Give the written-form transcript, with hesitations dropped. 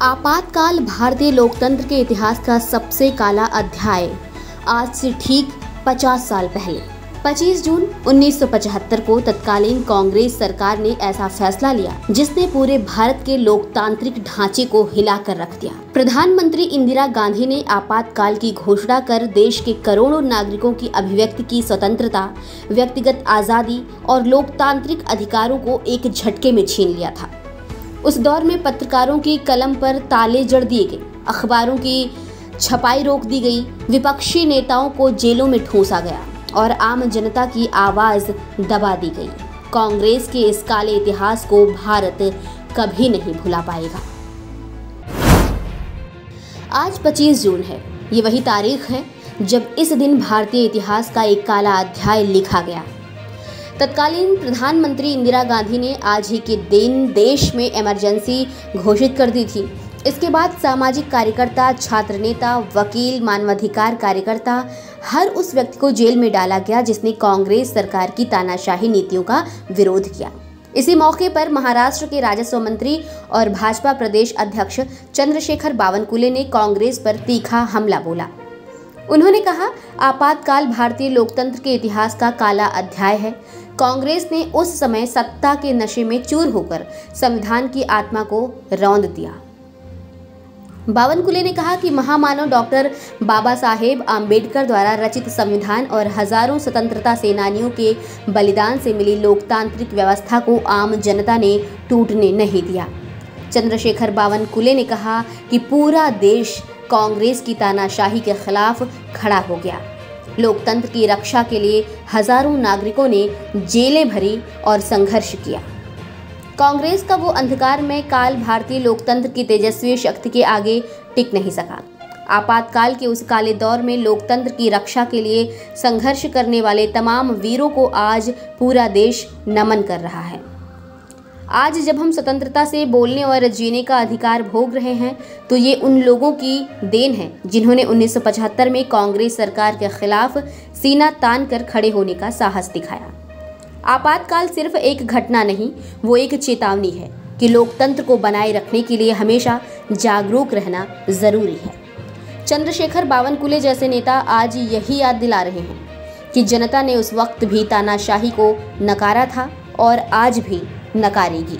आपातकाल भारतीय लोकतंत्र के इतिहास का सबसे काला अध्याय। आज से ठीक 50 साल पहले 25 जून 1975 को तत्कालीन कांग्रेस सरकार ने ऐसा फैसला लिया जिसने पूरे भारत के लोकतांत्रिक ढांचे को हिलाकर रख दिया। प्रधानमंत्री इंदिरा गांधी ने आपातकाल की घोषणा कर देश के करोड़ों नागरिकों की अभिव्यक्ति की स्वतंत्रता, व्यक्तिगत आजादी और लोकतांत्रिक अधिकारों को एक झटके में छीन लिया था। उस दौर में पत्रकारों की कलम पर ताले जड़ दिए गए, अखबारों की छपाई रोक दी गई, विपक्षी नेताओं को जेलों में ठूंसा गया और आम जनता की आवाज दबा दी गई। कांग्रेस के इस काले इतिहास को भारत कभी नहीं भुला पाएगा। आज 25 जून है। ये वही तारीख है जब इस दिन भारतीय इतिहास का एक काला अध्याय लिखा गया। तत्कालीन प्रधानमंत्री इंदिरा गांधी ने आज ही के दिन देश में इमरजेंसी घोषित कर दी थी। इसके बाद सामाजिक कार्यकर्ता, छात्र नेता, वकील, मानवाधिकार कार्यकर्ता, हर उस व्यक्ति को जेल में डाला गया जिसने कांग्रेस सरकार की तानाशाही नीतियों का विरोध किया। इसी मौके पर महाराष्ट्र के राजस्व मंत्री और भाजपा प्रदेश अध्यक्ष चंद्रशेखर बावनकुले ने कांग्रेस पर तीखा हमला बोला। उन्होंने कहा, आपातकाल भारतीय लोकतंत्र के इतिहास का काला अध्याय है। कांग्रेस ने उस समय सत्ता के नशे में चूर होकर संविधान की आत्मा को रौंद दिया। बावनकुले ने कहा कि महामानव डॉक्टर बाबा साहेब आम्बेडकर द्वारा रचित संविधान और हजारों स्वतंत्रता सेनानियों के बलिदान से मिली लोकतांत्रिक व्यवस्था को आम जनता ने टूटने नहीं दिया। चंद्रशेखर बावनकुले ने कहा कि पूरा देश कांग्रेस की तानाशाही के खिलाफ खड़ा हो गया। लोकतंत्र की रक्षा के लिए हजारों नागरिकों ने जेलें भरी और संघर्ष किया। कांग्रेस का वो अंधकारमय काल भारतीय लोकतंत्र की तेजस्वी शक्ति के आगे टिक नहीं सका। आपातकाल के उस काले दौर में लोकतंत्र की रक्षा के लिए संघर्ष करने वाले तमाम वीरों को आज पूरा देश नमन कर रहा है। आज जब हम स्वतंत्रता से बोलने और जीने का अधिकार भोग रहे हैं तो ये उन लोगों की देन है जिन्होंने 1975 में कांग्रेस सरकार के खिलाफ सीना तान कर खड़े होने का साहस दिखाया। आपातकाल सिर्फ एक घटना नहीं, वो एक चेतावनी है कि लोकतंत्र को बनाए रखने के लिए हमेशा जागरूक रहना जरूरी है। चंद्रशेखर बावनकुले जैसे नेता आज यही याद दिला रहे हैं कि जनता ने उस वक्त भी तानाशाही को नकारा था और आज भी नकारेगी।